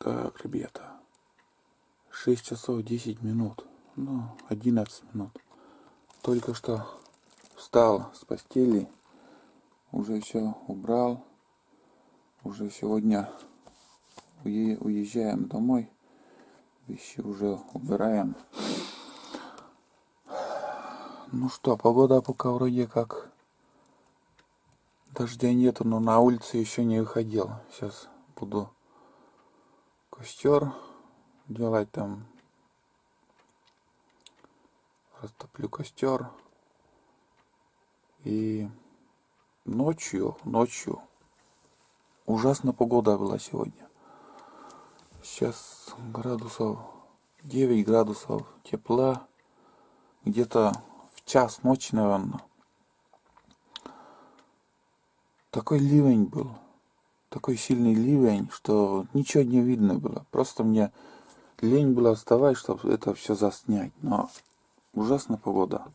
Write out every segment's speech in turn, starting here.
Так, ребята, 6 часов 10 минут, ну, 11 минут. Только что встал с постели, уже все убрал, уже сегодня уезжаем домой, вещи уже убираем. Ну что, погода пока вроде как дождя нету, но на улице еще не выходил. Сейчас буду костер делать там, растоплю костер. И ночью ужасная погода была сегодня. Сейчас градусов 9 градусов тепла. Где-то в час ночи, наверное. Такой ливень был. Такой сильный ливень, что ничего не видно было. Просто мне лень было вставать, чтобы это все заснять. Но ужасная погода.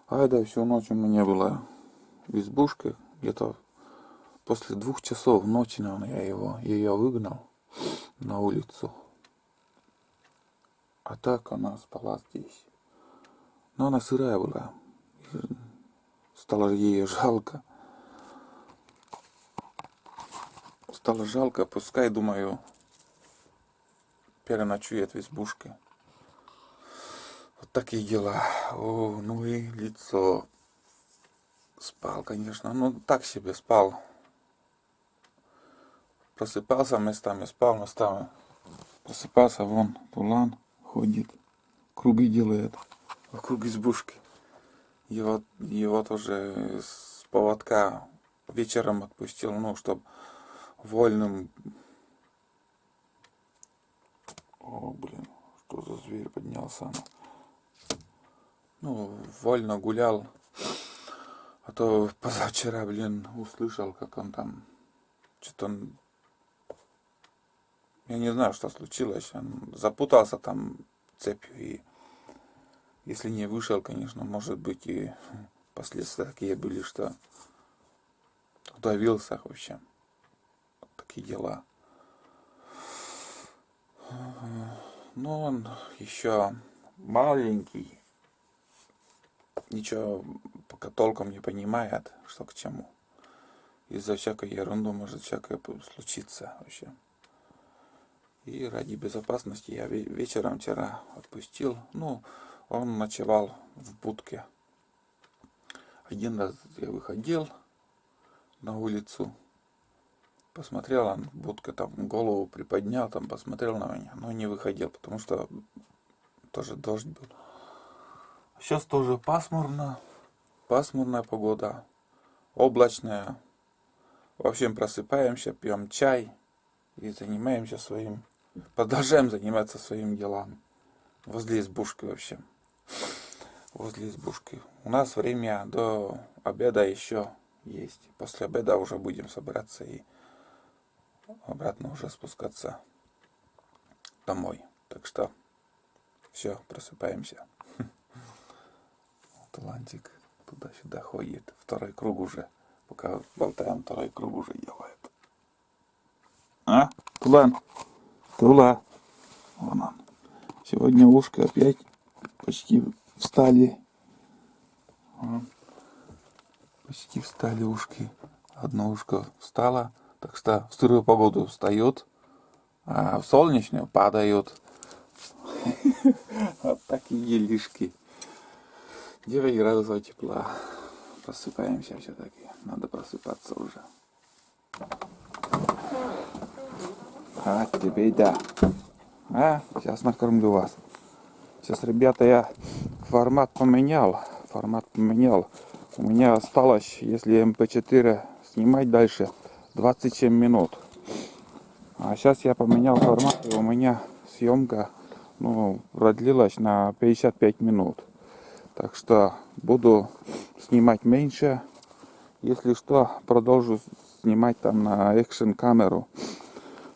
А да, всю ночь у меня была в избушке. Где-то после 2 часов ночи, наверное, я ее выгнал на улицу. А так она спала здесь. Но она сырая была. Стало ее жалко. Стало жалко, пускай, думаю, переночует в избушке. Вот такие дела. О, ну и лицо. Спал, конечно. Ну, так себе спал. Просыпался местами, спал местами. Просыпался, вон, Тулан ходит. Круги делает вокруг избушки. Его тоже с поводка вечером отпустил, ну, чтобы вольным... О, блин, что за зверь поднялся? Ну, вольно гулял. А то позавчера, блин, услышал, как он там... Что-то он... Я не знаю, что случилось. Он запутался там цепью. И если не вышел, конечно, может быть, и последствия такие были, что удавился вообще. Вот такие дела. Но он еще маленький. Ничего пока толком не понимает, что к чему. Из-за всякой ерунды может всякое случиться вообще. И ради безопасности я вечером вчера отпустил. Ну, он ночевал в будке. Один раз я выходил на улицу, посмотрел, он будка там голову приподнял, там посмотрел на меня, но не выходил, потому что тоже дождь был. Сейчас тоже пасмурная погода, облачная. В общем, просыпаемся, пьем чай и занимаемся продолжаем заниматься своими делами. Возле избушки вообще. Возле избушки. У нас время до обеда еще есть. После обеда уже будем собираться и обратно уже спускаться домой. Так что все, просыпаемся. Талантик туда-сюда ходит. Второй круг уже. Пока болтаем, второй круг уже делает. А? Тулан? Тула. Вон он. Сегодня ушки опять почти встали. Почти встали ушки. Одно ушко встало. Так что в сырую погоду встают, а в солнечную падают. Вот такие делишки. 9 градусов тепла. Просыпаемся все-таки. Надо просыпаться уже. А, тебе да. А, сейчас накормлю вас. Сейчас, ребята, я формат поменял. У меня осталось, если MP4 снимать дальше, 27 минут. А сейчас я поменял формат, и у меня съемка, продлилась на 55 минут. Так что буду снимать меньше. Если что, продолжу снимать там на экшн камеру.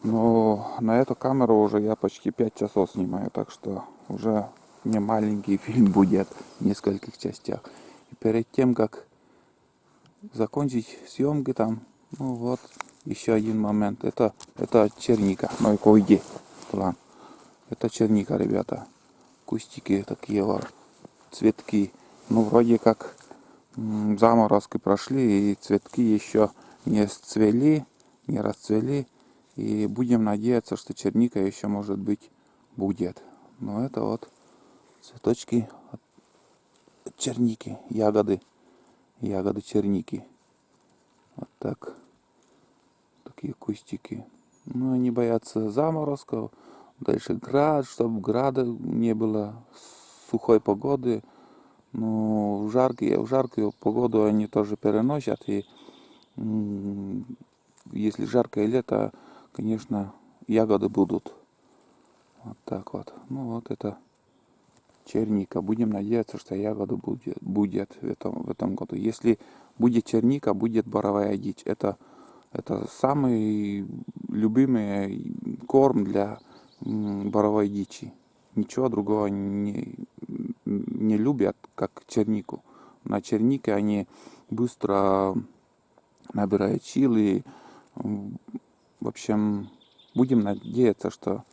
Но на эту камеру уже я почти 5 часов снимаю. Так что уже не маленький фильм будет в нескольких частях. И перед тем, как закончить съемки там, еще один момент. Это черника. Ну и койди. План. Это черника, ребята. Кустики такие вот. Цветки. Ну, вроде как заморозки прошли, и цветки еще не сцвели, не расцвели. И будем надеяться, что черника еще, может быть, будет. Но это вот цветочки от черники, ягоды черники. Вот так. Такие кустики. Ну, они боятся заморозков. Дальше град, чтобы града не было, сухой погоды. Ну, в жаркую погоду они тоже переносят. И если жаркое лето, конечно, ягоды будут. Вот так вот. Ну, вот это черника. Будем надеяться, что ягоды будет в этом году. Если будет черника, будет боровая дичь. Это самый любимый корм для боровой дичи. Ничего другого не любят, как чернику. На чернике они быстро набирают силы. В общем, будем надеяться, что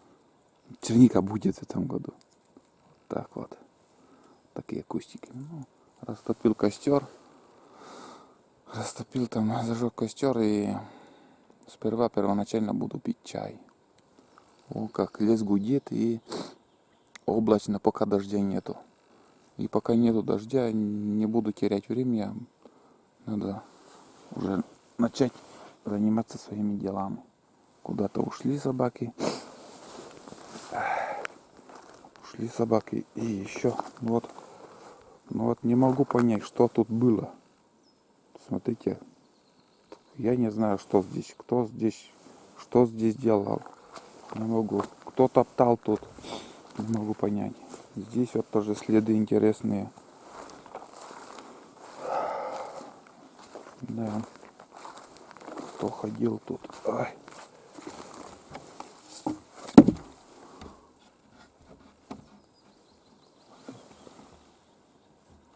черника будет в этом году. Так вот. Такие кустики. Ну, растопил костер. Зажег костер и первоначально буду пить чай. О, как лес гудит и облачно, пока дождя нету. И пока нету дождя, не буду терять время. Надо уже начать заниматься своими делами. Куда-то ушли собаки. И еще вот не могу понять, что тут было. Смотрите, я не знаю, что здесь, что здесь делал. Не могу. Кто топтал тут, не могу понять. Здесь вот тоже следы интересные. Да. Кто ходил тут? Ай.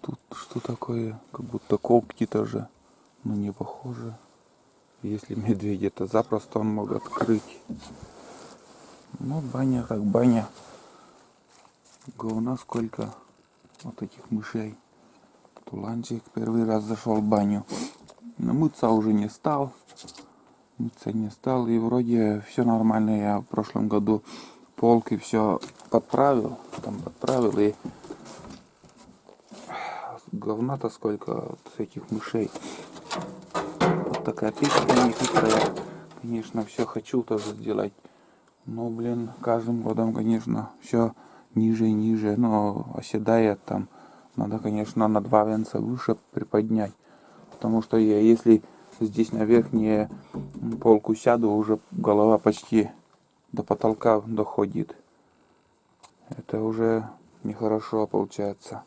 Тут что такое? Как будто когти тоже. Но не похоже. Если медведь, это запросто он мог открыть. Ну, баня как баня. Говна сколько. Вот этих мышей. Туланчик первый раз зашел в баню. Но мыться уже не стал. И вроде все нормально. Я в прошлом году полки все подправил. И говна-то сколько с этих мышей. Вот такая печка нехитрая. Конечно, все хочу тоже сделать. Но, каждым годом, конечно, все ниже и ниже. Но оседает там. Надо, конечно, на 2 венца выше приподнять. Потому что если здесь на верхнюю полку сяду, уже голова почти до потолка доходит. Это уже нехорошо получается.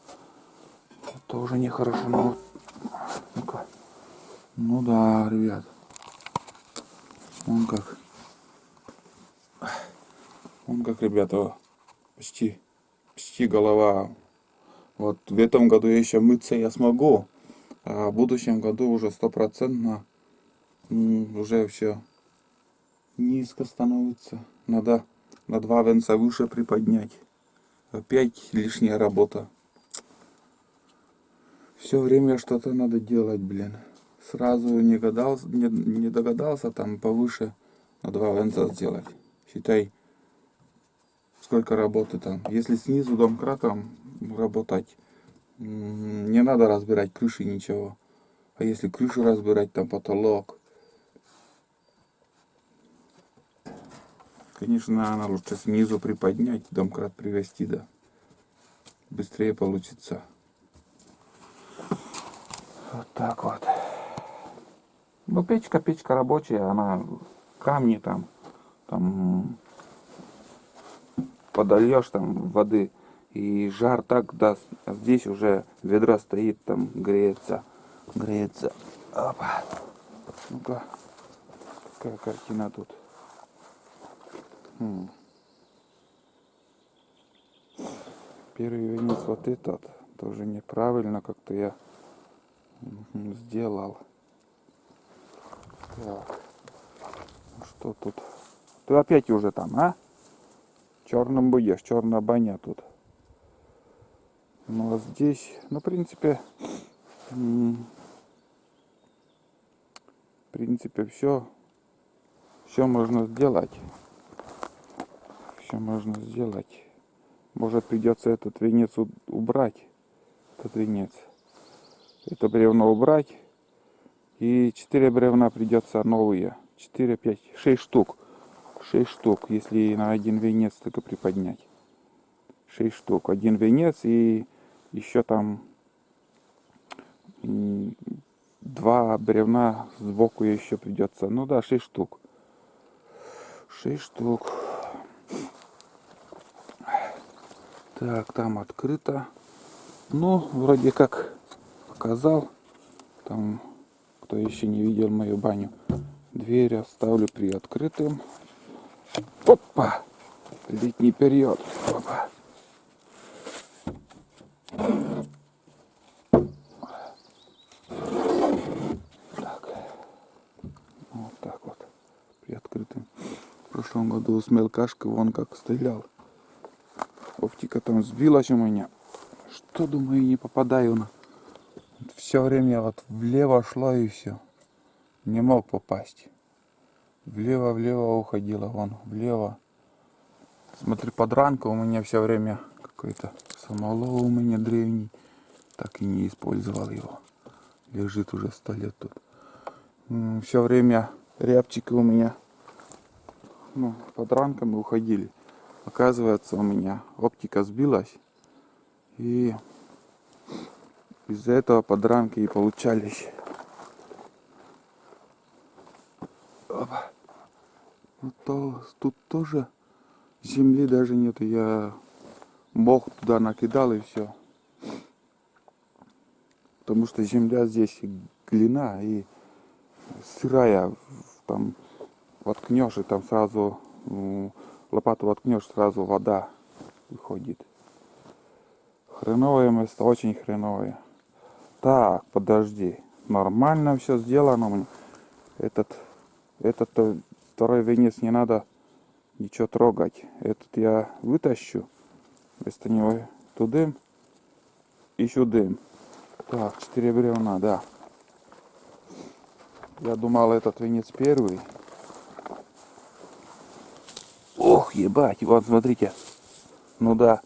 Это уже нехорошо. Ну-ка. Ну да, ребят. Он как, ребята, почти голова. Вот в этом году еще мыться я смогу. А в будущем году уже 100% уже все низко становится. Надо на 2 венца выше приподнять. Опять лишняя работа. Все время что-то надо делать, Сразу не догадался там повыше на 2 венца сделать. Считай, сколько работы там. Если снизу домкратом работать, не надо разбирать крыши, ничего. А если крышу разбирать, там потолок. Конечно, надо лучше снизу приподнять, домкрат привести, да. Быстрее получится. Вот так вот. Ну, печка рабочая, она камни там подольешь там воды, и жар так даст. А здесь уже ведро стоит, там греется. Опа. Ну-ка, какая картина тут. Первый венец вот этот тоже неправильно как-то я сделал. Так. Что тут? Ты опять уже там, а? Черным будешь, черная баня тут. Ну а здесь, ну, в принципе, все можно сделать. Все можно сделать. Может, придется этот венец убрать. Этот венец. Это бревно убрать. И 4 бревна придется новые. 4, 5, 6 штук. 6 штук, если на один венец только приподнять. 6 штук. Один венец и еще там 2 бревна сбоку еще придется. Ну да, 6 штук. 6 штук. Так, там открыто. Ну, вроде как показал. Там, кто еще не видел мою баню, дверь оставлю приоткрытым. Опа! Летний период. Опа. Так. Вот так вот. Приоткрытым. В прошлом году с мелкашкой вон как стрелял. Оптика там сбилась у меня. Что, думаю, не попадаю на... Все время вот влево шло и все. Не мог попасть. Влево уходила вон. Влево. Смотри, подранка у меня все время какой-то. Самолов у меня древний. Так и не использовал его. Лежит уже 100 лет тут. Все время рябчики у меня, ну, подранками уходили. Оказывается, у меня оптика сбилась. И из-за этого подранки и получались. Опа. Вот тут тоже земли даже нету. Я мох туда накидал и все. Потому что земля здесь глина и сырая. Там воткнешь и там сразу лопату воткнешь, сразу вода выходит. Хреновое место, очень хреновое. Так, подожди. Нормально все сделано у меня. Этот второй венец не надо ничего трогать. Этот я вытащу. Вместо него тудым и сюдым. Так, 4 бревна, да. Я думал, этот венец первый. Ох, ебать, вот смотрите. Ну да,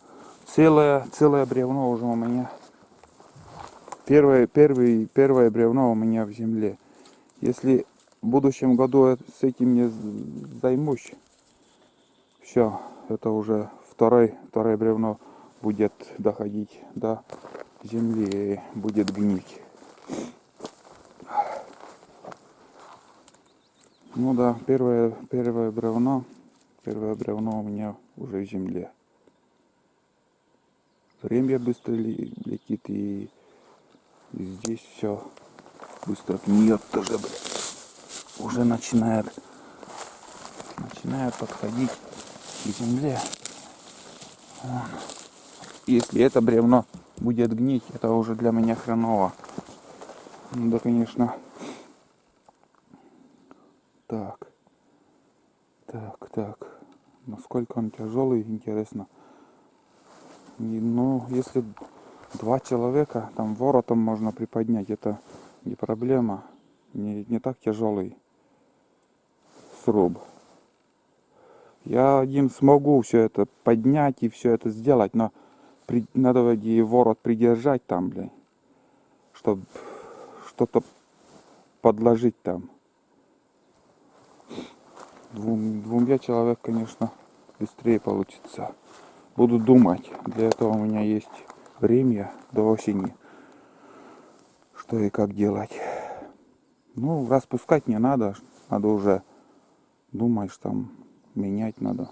целое бревно уже у меня. Первое бревно у меня в земле. Если в будущем году с этим не займусь, все, это уже второе бревно будет доходить до земли и будет гнить. Ну да, первое бревно у меня уже в земле. Время быстро летит, и здесь все быстро гниет тоже, блядь. Уже начинает подходить к земле. Вон. Если это бревно будет гнить, это уже для меня хреново. Ну да, конечно. Так. Насколько он тяжелый, интересно. И, ну, если 2 человека, там воротом можно приподнять, это не проблема. Не так тяжелый сруб. Я один смогу все это поднять и все это сделать, но надо и ворот придержать там, блин, чтобы что-то подложить там. Двумя человек, конечно, быстрее получится. Буду думать. Для этого у меня есть время до осени, что и как делать. Ну, распускать не надо. Надо уже думать, что там менять надо.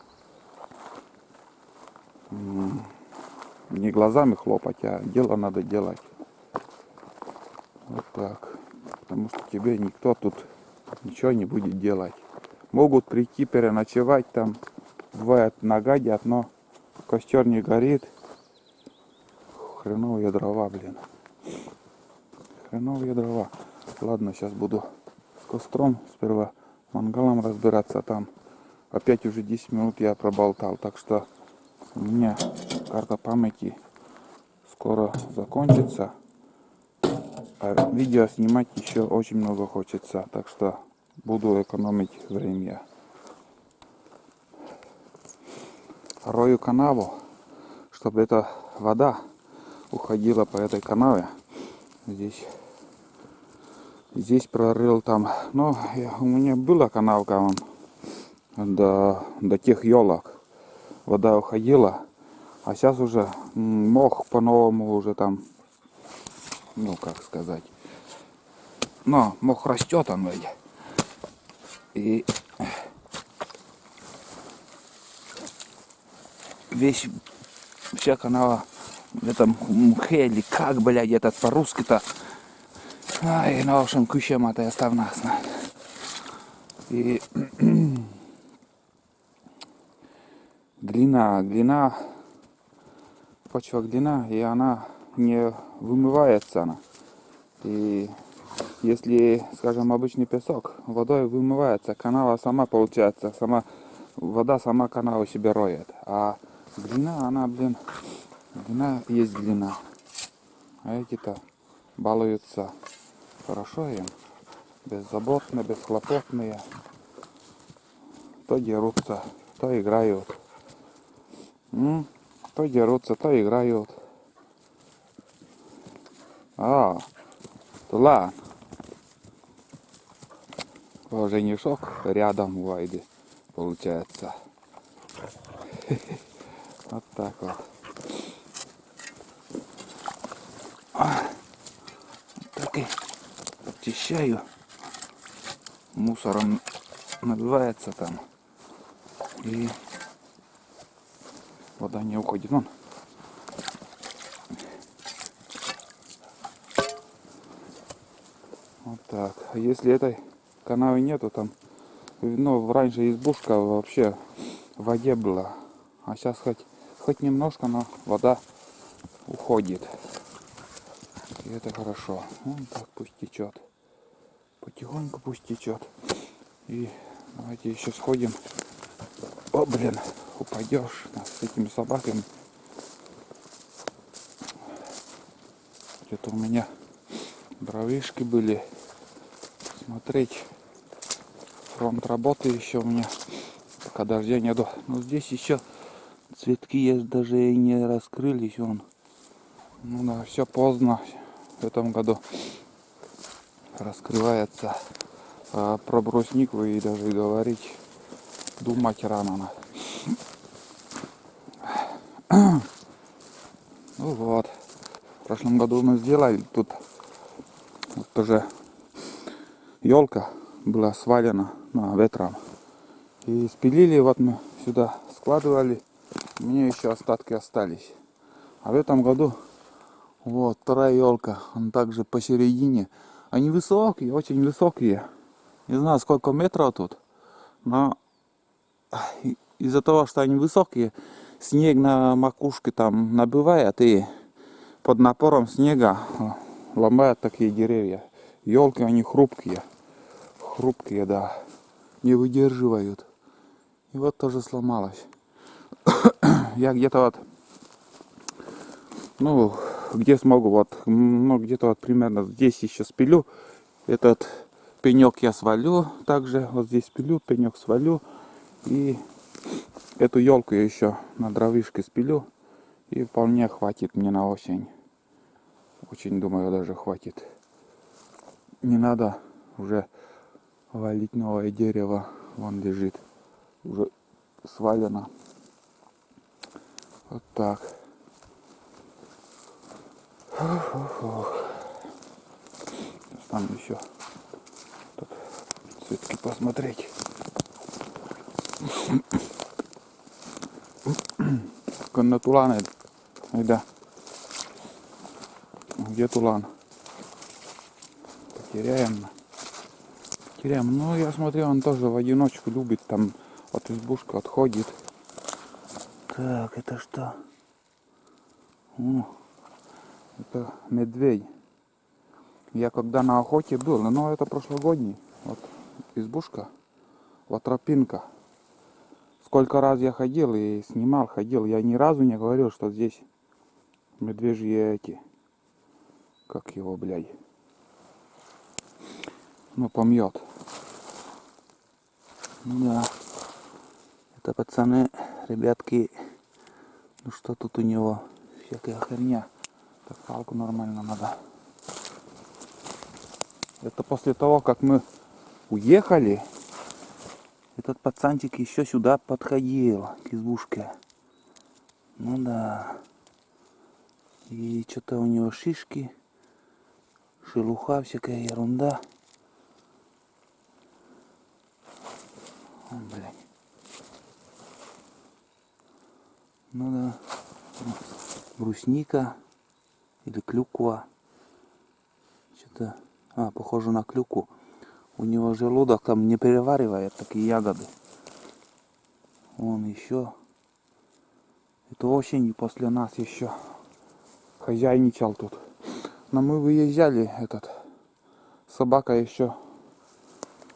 Не глазами хлопать, а дело надо делать. Вот так. Потому что тебе никто тут ничего не будет делать. Могут прийти переночевать там. Бывает, нагадят, но костер не горит. Хреновые дрова, блин. Хреновые дрова. Ладно, сейчас буду с костром сперва мангалом разбираться там. Опять уже 10 минут я проболтал, так что у меня карта памяти скоро закончится. А видео снимать еще очень много хочется, так что буду экономить время. Рою канаву, чтобы эта вода уходила по этой канаве. Здесь прорыл там. Но у меня была канавка вон, до тех елок. Вода уходила. А сейчас уже мох по-новому уже там, ну как сказать. Но мох растет он ведь. И вся канава в этом мхе, или как, блядь, этот по-русски-то. Ай, на общем, кущем это оставнасно. И длина, почва длина, и она не вымывается она. И если, скажем, обычный песок, водой вымывается, канава сама получается, вода сама канаву себе роет. А длина, она, длина есть длина. А эти-то балуются хорошо им, беззаботно, бесхлопотные. То дерутся, то играют. То дерутся, то играют. Тулан. Женишок рядом у Айды получается. Вот так вот. Так и очищаю. Мусором набивается там. И вода не уходит. Вон. Вот так. А если этой канавы нету, там, ну, раньше избушка вообще в воде была. А сейчас хоть немножко, но вода уходит. И это хорошо. Вон так пусть течет. Потихоньку пусть течет. И давайте еще сходим. О, блин, упадешь с этими собаками. Где-то у меня дровишки были. Смотреть. Фронт работы еще у меня. Пока дождя нету. Но здесь еще цветки есть, даже и не раскрылись. Вон. Ну да, все поздно в этом году раскрывается. А про бруснику и даже говорить, думать рано. Ну вот. В прошлом году мы сделали тут вот тоже елка была свалена ветром. И спилили, вот мы сюда складывали. У меня еще остатки остались. А в этом году вот вторая елка, она также посередине. Они высокие, очень высокие. Не знаю, сколько метров тут, но из-за того, что они высокие, снег на макушке там набивает, и под напором снега ломают такие деревья. Елки, они хрупкие, да, не выдерживают. И вот тоже сломалась. Я где-то вот, ну, где смогу, вот, ну, где-то вот примерно здесь еще спилю. Этот пенек я свалю, также вот здесь спилю, пенек свалю. И эту елку я еще на дровишке спилю. И вполне хватит мне на осень. Очень, думаю, даже хватит. Не надо уже валить новое дерево. Вон лежит. Уже свалено. Вот так. Там еще тут цветки посмотреть. Конна тулан, да. Где тулан? Потеряем. Ну, я смотрю, он тоже в одиночку любит, там от избушки отходит. Так, это что? О, это медведь. Я когда на охоте был, но это прошлогодний. Вот избушка. Вот тропинка. Сколько раз я ходил и снимал, ходил. Я ни разу не говорил, что здесь медвежьи эти. Как его, блядь. Ну, помьет. Ну да. Это, пацаны, ребятки. Ну что тут у него? Всякая херня. Так, палку нормально надо. Это после того, как мы уехали, этот пацанчик еще сюда подходил, к избушке. Ну да. И что-то у него шишки, шелуха, всякая ерунда. О, блядь. Ну да. Брусника или клюква. Что-то, похоже на клюкву. У него желудок там не переваривает такие ягоды. Вон еще. Это осенью после нас еще хозяйничал тут. Но мы выезжали, собака еще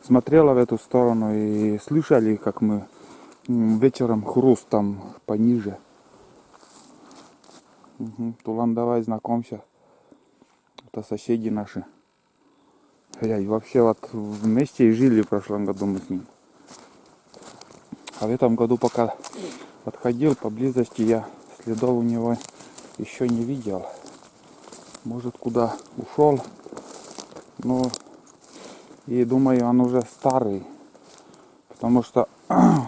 смотрела в эту сторону и слышали, как мы вечером хруст там пониже. Угу. Тулан, давай знакомься. Это соседи наши. И вообще вот вместе и жили в прошлом году мы с ним. А в этом году пока подходил поблизости, я следов у него еще не видел. Может, куда ушел. Ну, и думаю, он уже старый. Потому что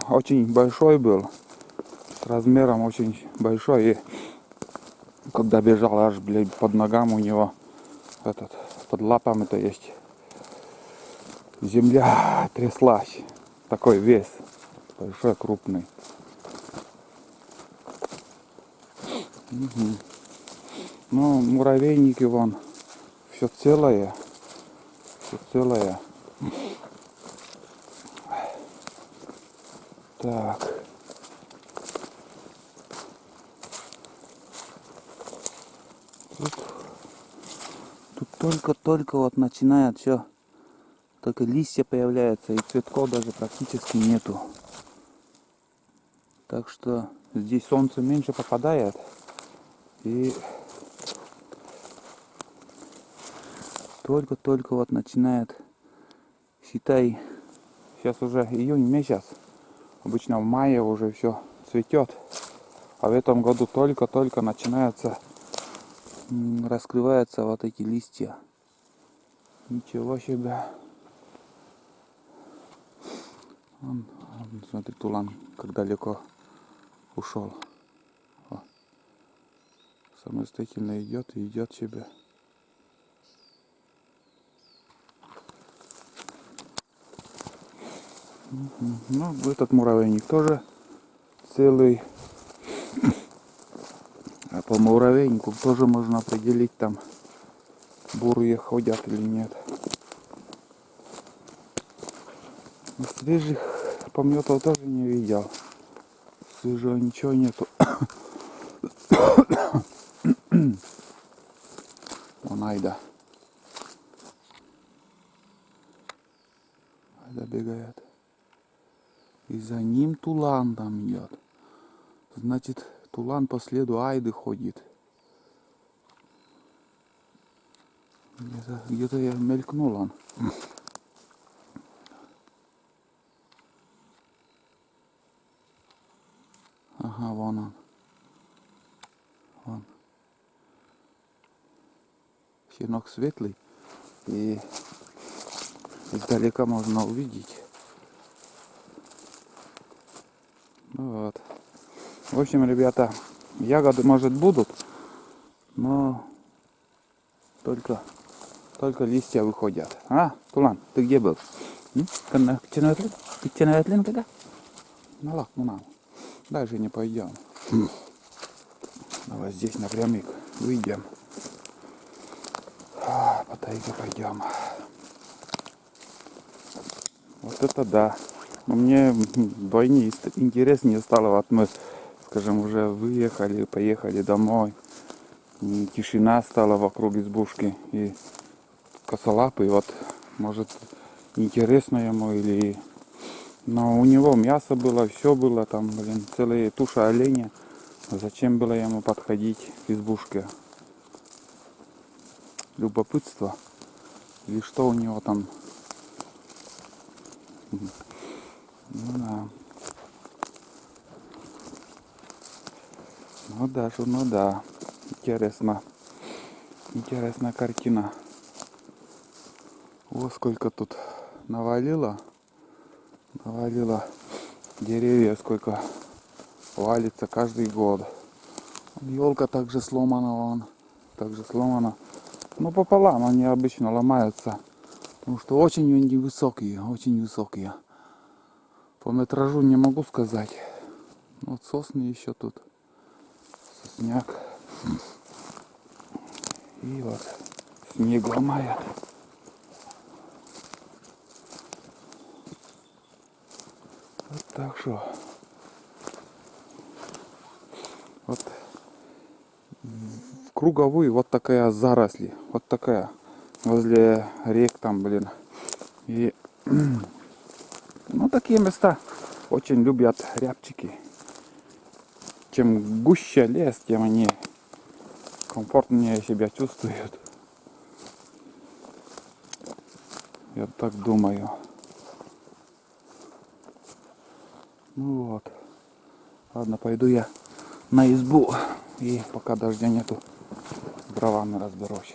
очень большой был. С размером очень большой. И когда бежал, аж, блядь, под ногам у него, под лапами, то есть, земля тряслась. Такой вес. Большой, крупный. Угу. Ну, муравейники вон. Все целое. Все целое. Так. Тут только вот начинает все. Только листья появляются, и цветков даже практически нету. Так что здесь солнце меньше попадает. И только вот начинает, считай, сейчас уже июнь месяц. Обычно в мае уже все цветет. А в этом году только начинается, раскрываются вот эти листья. Ничего себе. Смотри, Тулан, как далеко ушел. О. Самостоятельно идет и идет себе. Ну, этот муравейник тоже целый. А по муравейнику тоже можно определить, там бурые ходят или нет. Свежих пометов тоже не видел. Свежего ничего нету. Вон Айда. Айда бегает. И за ним Тулан там идет. Значит, Тулан по следу Айды ходит. Где-то я мелькнул он. Ага, вон он. Вон. Щенок светлый. И издалека можно увидеть. Ну вот. В общем, ребята, ягоды, может, будут, но только листья выходят. Тулан, ты где был? Ты ченоэтлин когда? Налак, дальше не пойдем. Давай здесь напрямик выйдем. По тайге пойдем. Вот это да. Но мне вдвойне интереснее стало. Вот мы, скажем, уже выехали, поехали домой. И тишина стала вокруг избушки. И косолапый, вот, может, интересно ему или Но у него мясо было, все было там, блин, целая туша оленя. Зачем было ему подходить к избушке? Любопытство. Или что у него там? Ну да. Ну даже, ну да. Интересно. Интересная картина. О, сколько тут навалило. Навалило деревья, сколько валится каждый год. Елка также сломана, вон. Также сломана. Ну пополам они обычно ломаются. Потому что очень они высокие, очень высокие. По метражу не могу сказать. Вот сосны еще тут. Сосняк. И вот снег ломает. Вот так что. Вот в круговую вот такая заросли. Вот такая. Возле рек там, блин. И ну такие места очень любят рябчики. Чем гуще лес, тем они комфортнее себя чувствуют. Я так думаю. Ну вот. Ладно, пойду я на избу. И пока дождя нету, с дровами разберусь.